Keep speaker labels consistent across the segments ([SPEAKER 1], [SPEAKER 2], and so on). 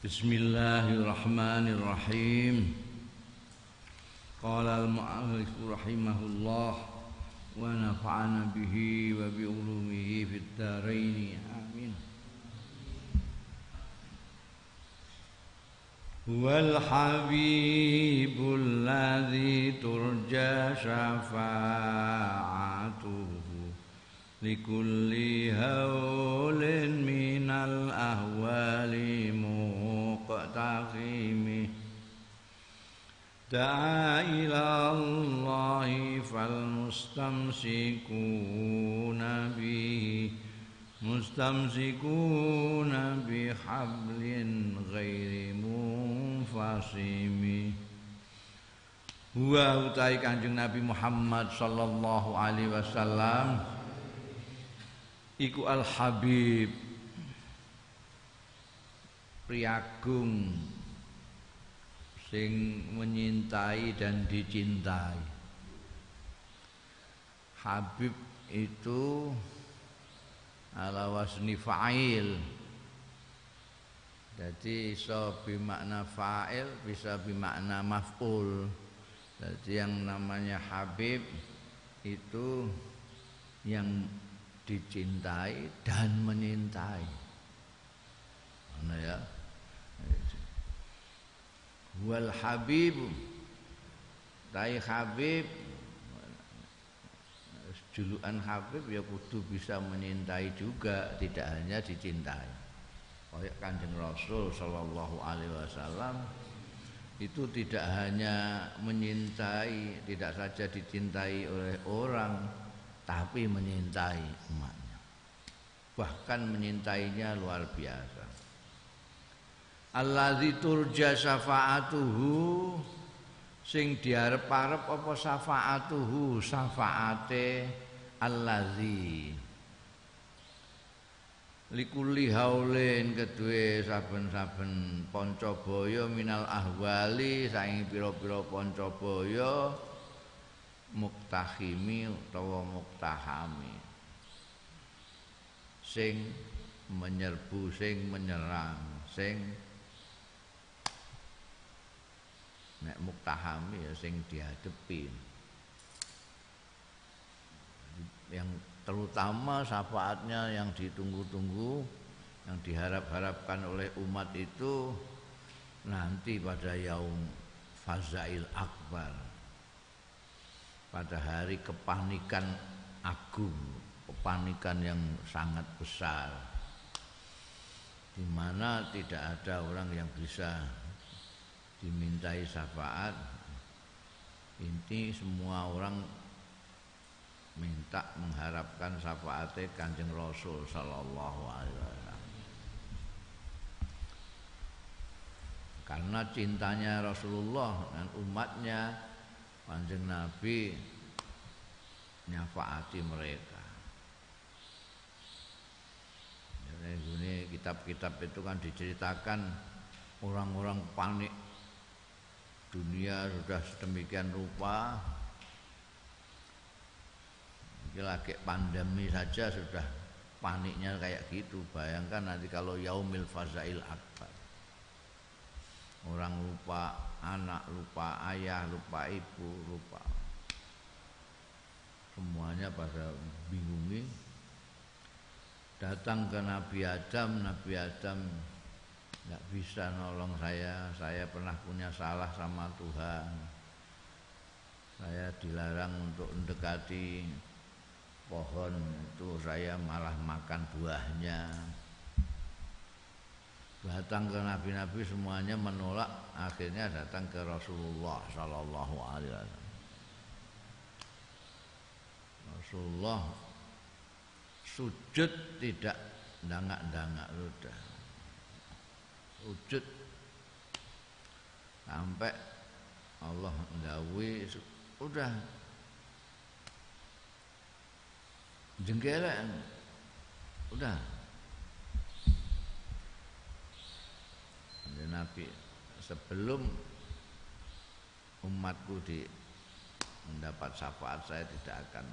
[SPEAKER 1] Bismillahirrahmanirrahim. Qala al-mu'allif rahimahullah wa nafa'ana bihi wa bi ulumihi fid dharain. Amin. Huwal habibul ladzi turja syafa'atuhu likulli haulin minal ahwali muqtaqimi da'a ila Allahi fal mustamsikuna bihablin ghairi munfasimi. Huwa utai Kanjeng Nabi Muhammad sallallahu alaihi wasallam iku al-habib, priagung sing menyintai dan dicintai. Habib itu ala wasni fa'il, jadi bisa bermakna fa'il, bisa bermakna maf'ul. Jadi yang namanya habib itu yang dicintai dan menyintai. Mana ya? Wal habib, tai habib, julukan habib ya kudu bisa menyintai juga, tidak hanya dicintai. Kayak Kanjeng Rasul sallallahu alaihi wasallam itu tidak hanya menyintai, tidak saja dicintai oleh orang, tapi menyintai umatnya, bahkan menyintainya luar biasa. Allazi turja syafa'atuhu, sing diarep-arep apa syafa'atuhu, syafaate allazi likulli haulin, kedue saben-saben pancabaya minal ahwali, saing pira-pira pancabaya muktahimi utawa muktahami, sing menyerbu, sing menyerang, sing nek muktahami ya sing dihadepi, yang terutama syafaatnya yang ditunggu-tunggu, yang diharap-harapkan oleh umat itu nanti pada yaum fazail akbar, pada hari kepanikan agung, kepanikan yang sangat besar, di mana tidak ada orang yang bisa dimintai syafaat. Inti semua orang minta mengharapkan syafaatnya Kanjeng Rasul sallallahu alaihi wasallam, karena cintanya Rasulullah dan umatnya, Kanjeng Nabi nyafaati mereka. Ini kitab-kitab itu kan diceritakan orang-orang panik, dunia sudah sedemikian rupa, lagi pandemi saja sudah paniknya kayak gitu. Bayangkan nanti kalau yaumil fazail akbar, orang lupa anak, lupa ayah, lupa ibu, lupa semuanya pada bingungi. Datang ke Nabi Adam, Nabi Adam nggak bisa nolong saya pernah punya salah sama Tuhan, saya dilarang untuk mendekati pohon itu, saya malah makan buahnya. Datang ke nabi-nabi semuanya menolak, akhirnya datang ke Rasulullah sallallahu alaihi wasallam. Rasulullah sujud tidak dangak-dangak, sudah sujud sampai Allah ndawuhi, udah jengkelek, udah. Nabi, sebelum umatku mendapat syafaat, saya tidak akan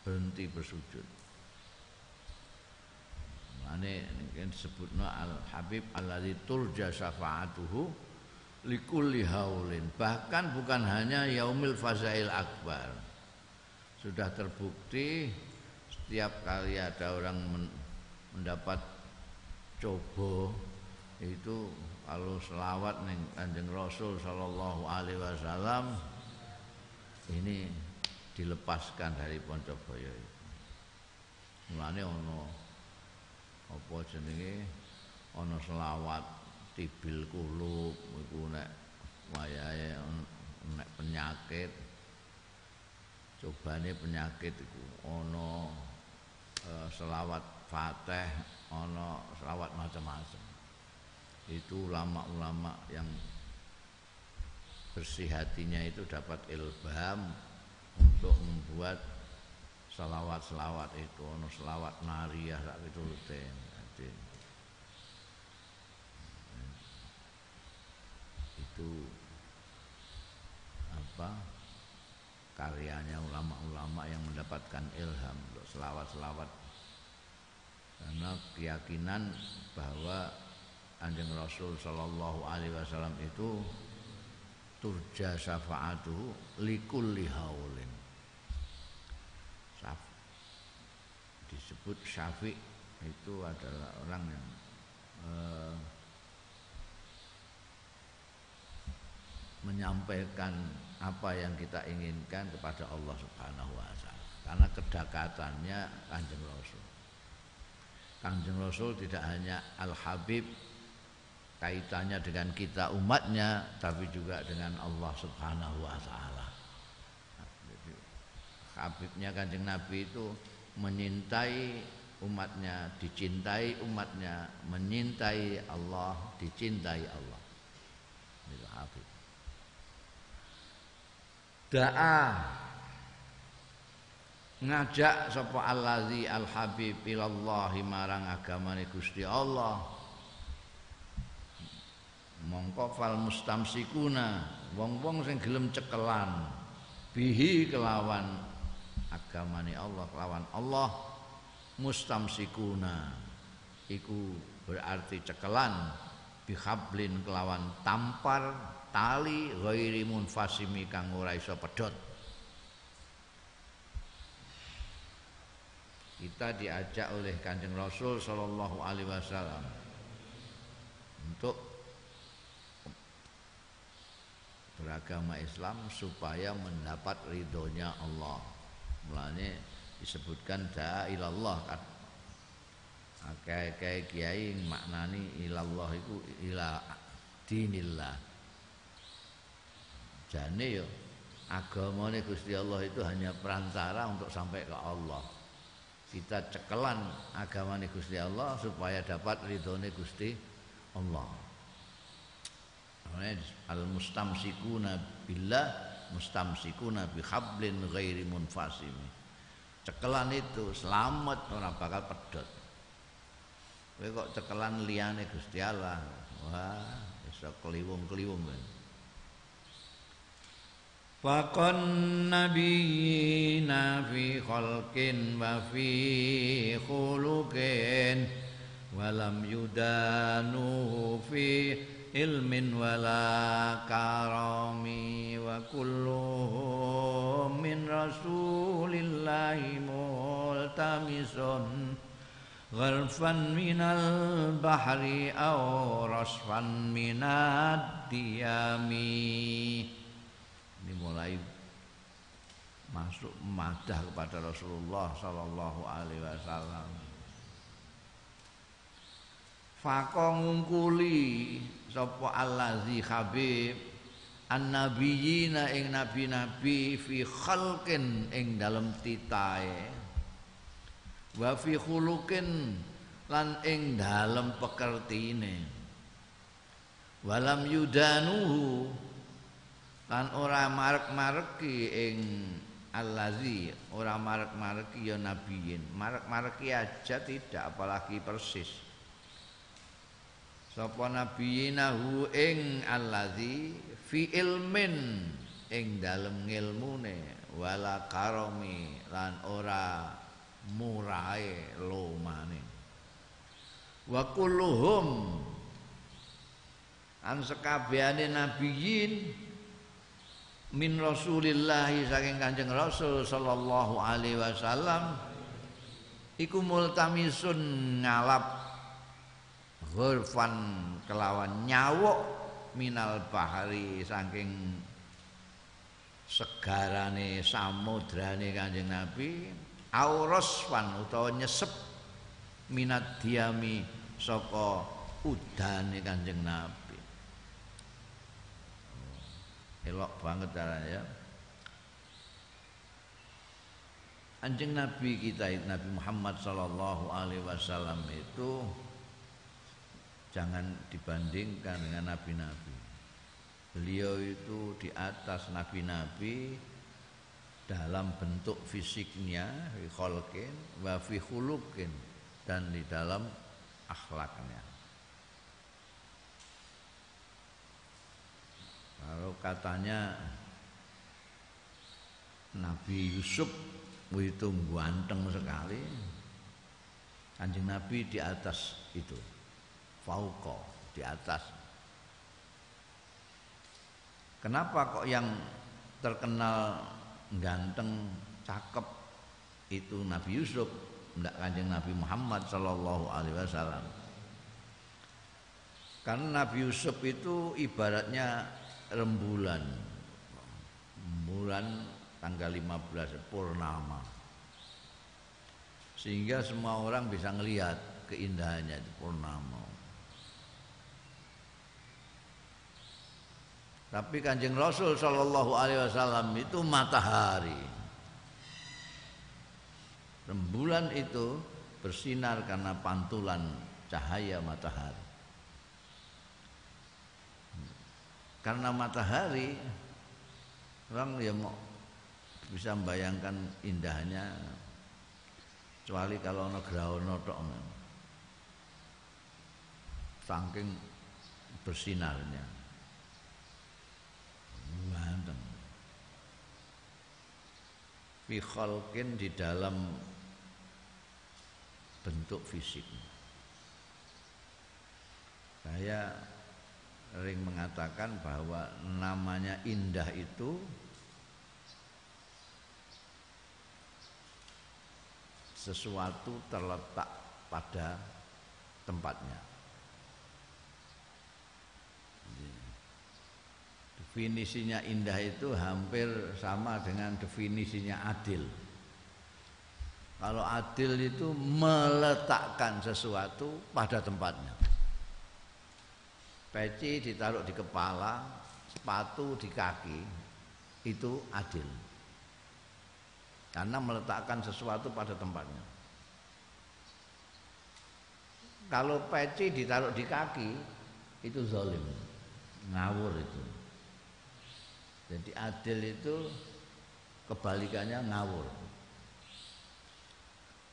[SPEAKER 1] berhenti bersujud. Ane disebutna al Habib alladzi turja syafaatuhu likulli haulin. Bahkan bukan hanya yaumil fazail akbar. Sudah terbukti setiap kali ada orang mendapat coba itu kalau selawat ning Kanjeng Rasul sallallahu alaihi wasallam ini dilepaskan dari Poncobaya itu. Mulane ana apa jenenge ana selawat tibil kulub iku nek wayahe nek penyakit cobane penyakit iku ana selawat Fatih, ana selawat macam-macam. Itu ulama-ulama yang bersih hatinya itu dapat ilham untuk membuat selawat-selawat itu, ono selawat nariyah sak pitulute. Itu apa? Karyanya ulama-ulama yang mendapatkan ilham untuk selawat-selawat. Karena keyakinan bahwa Kanjeng Rasul sallallahu alaihi wasallam itu turja syafaatuhu likulli haulin. Disebut syafi' itu adalah orang yang menyampaikan apa yang kita inginkan kepada Allah Subhanahu wa taala karena kedekatannya Kanjeng Rasul. Kanjeng Rasul tidak hanya Al-Habib kaitannya dengan kita umatnya tapi juga dengan Allah Subhanahu wa taala. Jadi Habibnya Kanjeng Nabi itu menyintai umatnya, dicintai umatnya, menyintai Allah, dicintai Allah. Itu Habib. Da'a ngajak sapa allazi al-habib ilallahi marang agamane Gusti Allah. Mongko fal mustamsikuna wong-wong sing gelem cekelan bihi kelawan agamane Allah, kelawan Allah mustamsikuna iku berarti cekelan bihablin kelawan tampar tali ghairi munfasimi kang ora iso pedhot. Kita diajak oleh Kanjeng Rasul sallallahu alaihi wasallam untuk beragama Islam supaya mendapat ridhonya Allah. Mulane disebutkan da'a ilallah kan. Akeh kiai maknani ilallah iku ila dinillah. Jane yo agamane Gusti Allah itu hanya perantara untuk sampai ke Allah. Kita cekelan agamane Gusti Allah supaya dapat ridhone Gusti Allah. Al-mustamsikuna billah mustamsikuna bihablin ghairi munfasim. Cekelan itu selamat ora bakal pedhot. Kowe kok cekelan liyane Gusti Allah, wah iso kliwung-kliwung kowe. Faqan nabiyina fi khalqin wa fi khuluqin walam yudanu fi ilmin wala karami wa kullu min rasulillahi multamisun ghalfan minal bahri aw rasfan minad diyami. Ini mulai masuk madah kepada Rasulullah sallallahu alaihi wasallam. Faqo ngungkuli sapa allazi habib annabiyina ing nabi-nabi fi khalqin ing dalem titahe wa fi khuluqin lan ing dalem pekertine walam yudanuhu lan ora marek-mareki ing allazi ora marek-mareki ya nabiyin marek-mareki aja tidak apalagi persis sapa nabiyinahu ing allazi fi ilmin ing dalem ngilmune wala karami lan ora murahe lomane wa kulluhum an sekabehane nabiyin min Rasulillah saking Kanjeng Rasul sallallahu alaihi wasallam iku multamisun ngalap ghurfan kelawan nyawuk minal bahari saking segarane samudrane Kanjeng Nabi aurasfan utawa nyesep minat diami saka udane Kanjeng Nabi. Elok banget caranya ya. Kanjeng Nabi kita Nabi Muhammad sallallahu alaihi wasallam itu jangan dibandingkan dengan nabi-nabi. Beliau itu di atas nabi-nabi dalam bentuk fisiknya, fi khalqin wa fi khuluqin, dan di dalam akhlaknya. Kalau katanya Nabi Yusuf itu ganteng sekali, Kanjeng Nabi di atas itu, fauqa, di atas. Kenapa kok yang terkenal ganteng, cakep itu Nabi Yusuf, tidak Kanjeng Nabi Muhammad sallallahu alaihi wasallam? Karena Nabi Yusuf itu ibaratnya rembulan tanggal 15 purnama, sehingga semua orang bisa ngelihat keindahannya itu purnama. Tapi Kanjeng Rasul sallallahu alaihi wasallam itu matahari. Rembulan itu bersinar karena pantulan cahaya matahari. Karena matahari orang ya mau bisa membayangkan indahnya, kecuali kalau ana grahana tok, saking bersinarnya. Ganteng. Fi khalqin, di dalam bentuk fisik. Saya sering mengatakan bahwa namanya indah itu sesuatu terletak pada tempatnya. Definisinya indah itu hampir sama dengan definisinya adil. Kalau adil itu meletakkan sesuatu pada tempatnya. Peci ditaruh di kepala, sepatu di kaki, itu adil. Karena meletakkan sesuatu pada tempatnya. Kalau peci ditaruh di kaki, itu zalim, ngawur itu. Jadi adil itu kebalikannya ngawur.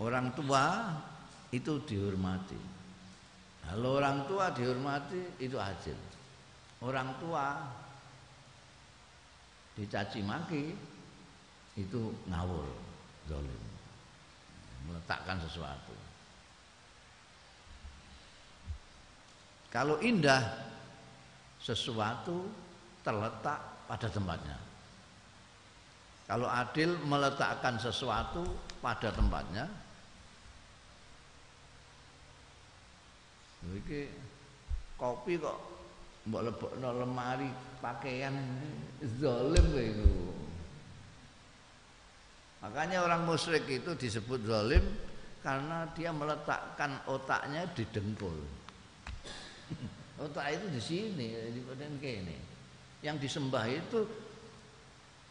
[SPEAKER 1] Orang tua itu dihormati. Kalau orang tua dihormati itu adil. Orang tua dicaci maki itu ngawur, zalim, meletakkan sesuatu. Kalau indah, sesuatu terletak pada tempatnya. Kalau adil, meletakkan sesuatu pada tempatnya. Iki kopi kok mbok lebokno lemari pakaian, zalim kowe iku. Makanya orang musyrik itu disebut zalim karena dia meletakkan otaknya di dengkul. Otak itu di sini, di badan kene. Yang disembah itu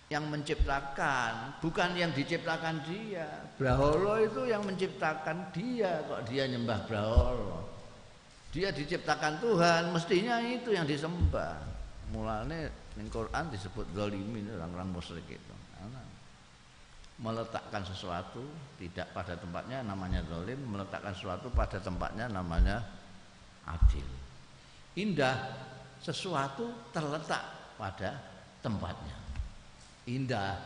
[SPEAKER 1] yang menciptakan, bukan yang diciptakan dia. Brahala itu yang menciptakan dia, kok dia nyembah Brahala. Dia diciptakan Tuhan, mestinya itu yang disembah. Mulane ning Quran disebut zalimin, orang-orang musyrik itu. Meletakkan sesuatu tidak pada tempatnya namanya zalim, meletakkan sesuatu pada tempatnya namanya adil. Indah, sesuatu terletak pada tempatnya. Indah.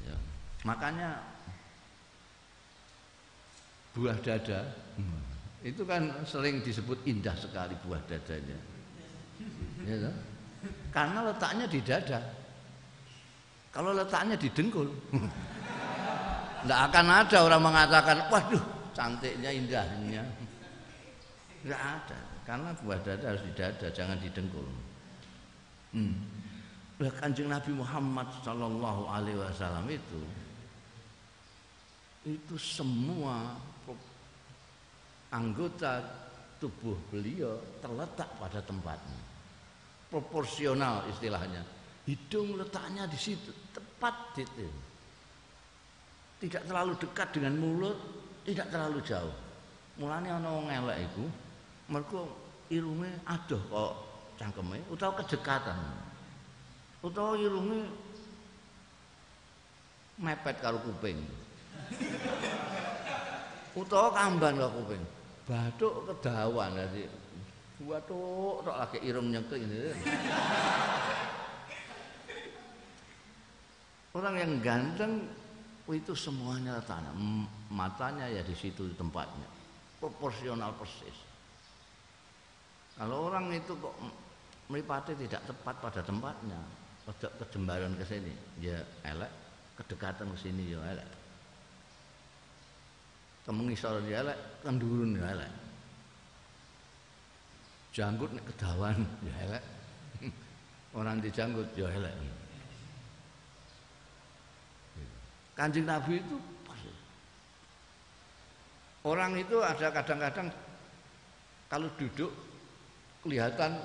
[SPEAKER 1] Ya. Makanya buah dada Itu kan sering disebut indah sekali buah dadanya. Ya, toh? Karena letaknya di dada. Kalau letaknya di dengkul, tidak akan ada orang mengatakan, waduh cantiknya, indahnya. Tidak ada, karena buah dada harus di dada, jangan di dengkul. Kanjeng Nabi Muhammad Sallallahu Alaihi Wasallam itu semua anggota tubuh beliau terletak pada tempatnya, proporsional istilahnya. Hidung letaknya di situ, tepat di situ. Tidak terlalu dekat dengan mulut, tidak terlalu jauh. Mulanya ana wong elek iku, mergo irunge adoh kok cangkeme utawa kedekatan. Utawa irunge mepet karo kuping. Utawa kamban karo kuping. Bathuk kedawan dadi bathuk tok lagi irung nyeklik ini. Orang yang ganteng itu semuanya letaknya, matanya ya di situ tempatnya, proporsional persis. Kalau orang itu kok mripate tidak tepat pada tempatnya, kejembaran ke sini, ya elek, kedekatan ke sini ya elek. Kemengisor ya elek, kendurun ya elek. Janggut nek kedawan ya elek. Orang dijanggut ya elek. Kanjeng Nabi itu orang itu ada kadang-kadang kalau duduk kelihatan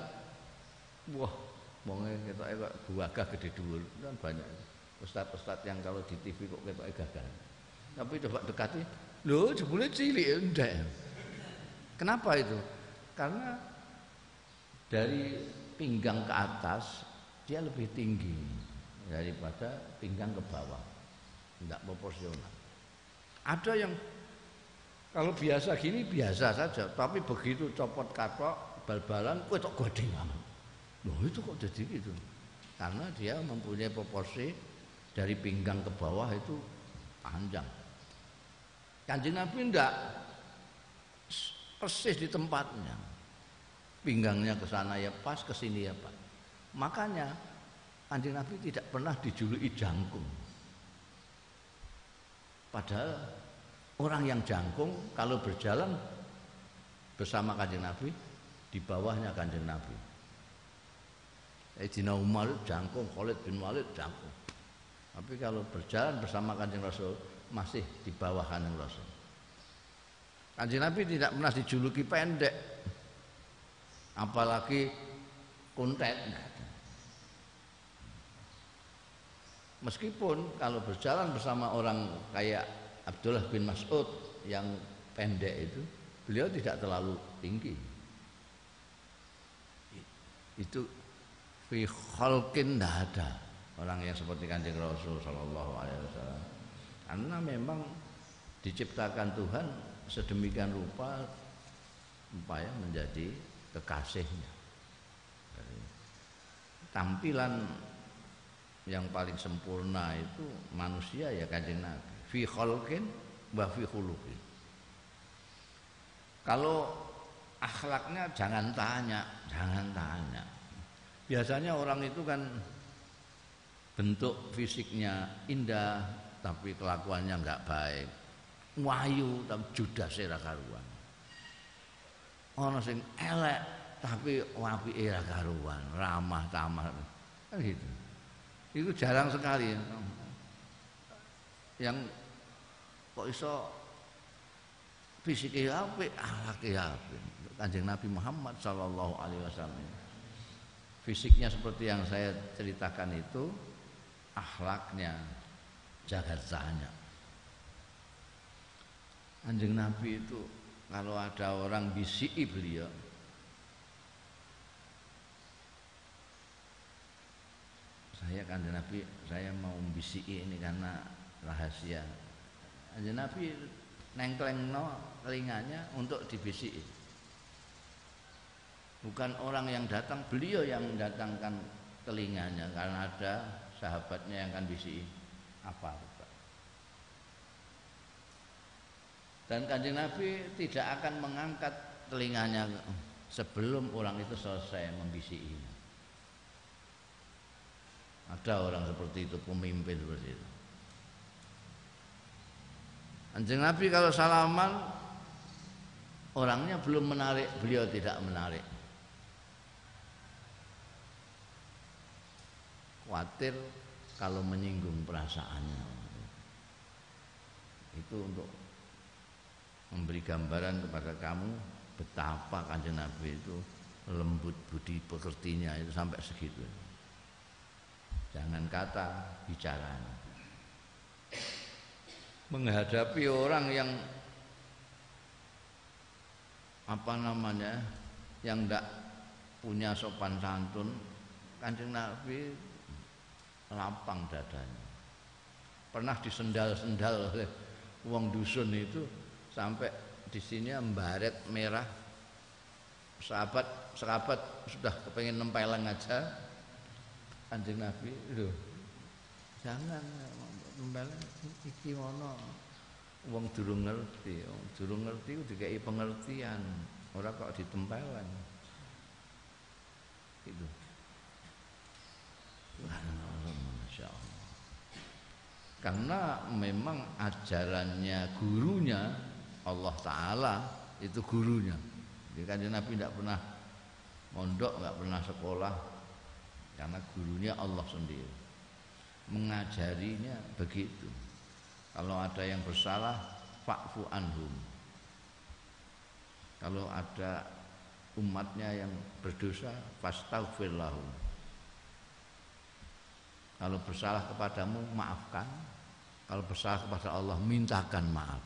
[SPEAKER 1] wah wonge ketoke kok gagah gede dhuwur kan banyak ustaz-ustaz yang kalau di TV kok ketoke gagah. Tapi coba dekati, lho jebule cilik ndek. Kenapa itu? Karena dari pinggang ke atas dia lebih tinggi daripada pinggang ke bawah. Tidak proporsional. Ada yang kalau biasa gini biasa saja, tapi begitu copot katok bal-balan, kok tok gede banget. Loh itu kok jadi gitu? Karena dia mempunyai proporsi dari pinggang ke bawah itu panjang. Kanjeng Nabi enggak persis di tempatnya. Pinggangnya ke sana ya pas, ke sini ya pas. Makanya Kanjeng Nabi tidak pernah dijuluki jangkung. Padahal orang yang jangkung kalau berjalan bersama Kanjeng Nabi, di bawahnya Kanjeng Nabi. Sayyidina Umar jangkung, Khalid bin Walid jangkung. Tapi kalau berjalan bersama Kanjeng Rasul masih di bawah Kanjeng Rasul. Kanjeng Nabi tidak pernah dijuluki pendek, apalagi kuntet. Meskipun kalau berjalan bersama orang kayak Abdullah bin Mas'ud yang pendek itu, beliau tidak terlalu tinggi. Itu fi khalqin tidak ada orang yang seperti Kanjeng Rasul sallallahu alaihi wasallam. Karena memang diciptakan Tuhan sedemikian rupa supaya menjadi kekasihnya. Tampilan yang paling sempurna itu manusia ya Kanjeng Nabi. Fi khalqin wa fi khuluqin. Kalau akhlaknya jangan tanya. Biasanya orang itu kan bentuk fisiknya indah tapi kelakuannya enggak baik. Wayu tapi judase ra karuan. Ana sing elek tapi apike ra karuan, ramah tamah. Kan gitu. Itu jarang sekali yang kok iso fisiknya apik, akhlaknya apik. Kanjeng Nabi Muhammad sallallahu alaihi wasallam. Fisiknya seperti yang saya ceritakan itu, akhlaknya jagat tanya. Kanjeng Nabi itu kalau ada orang bisiki beliau, saya Kanjeng Nabi, saya mau bisiki ini karena rahasia. Kanjeng Nabi nengklengno telinganya untuk dibisiki. Bukan orang yang datang, beliau yang mendatangkan telinganya karena ada sahabatnya yang akan bisiki apa. Dan Kanjeng Nabi tidak akan mengangkat telinganya sebelum orang itu selesai membisikinya. Ada orang seperti itu, pemimpin seperti itu. Kanjeng Nabi kalau salaman orangnya belum menarik, beliau tidak menarik. Khawatir kalau menyinggung perasaannya. Itu untuk memberi gambaran kepada kamu betapa Kanjeng Nabi itu lembut budi pekertinya itu sampai segitu. Jangan kata bicaranya. Menghadapi orang yang yang tidak punya sopan santun, Kanjeng Nabi lapang dadanya. Pernah disendal-sendal oleh wong dusun itu sampai di sini membaret merah. Sahabat sudah kepengen nempeleng aja. Kanjeng Nabi, lho, jangan nempeleng iki ngono. Wong durung ngerti dikai pengertian, ora kok ditempeleng. Itu. Masya Allah. Karena memang ajarannya gurunya Allah Ta'ala itu gurunya. Jadi Kanjeng Nabi tidak pernah mondok, nggak pernah sekolah, karena gurunya Allah sendiri. Mengajarinya begitu. Kalau ada yang bersalah, fa'fu anhum. Kalau ada umatnya yang berdosa, fastaghfir lahum. Kalau bersalah kepadamu, maafkan. Kalau bersalah kepada Allah, mintakan maaf.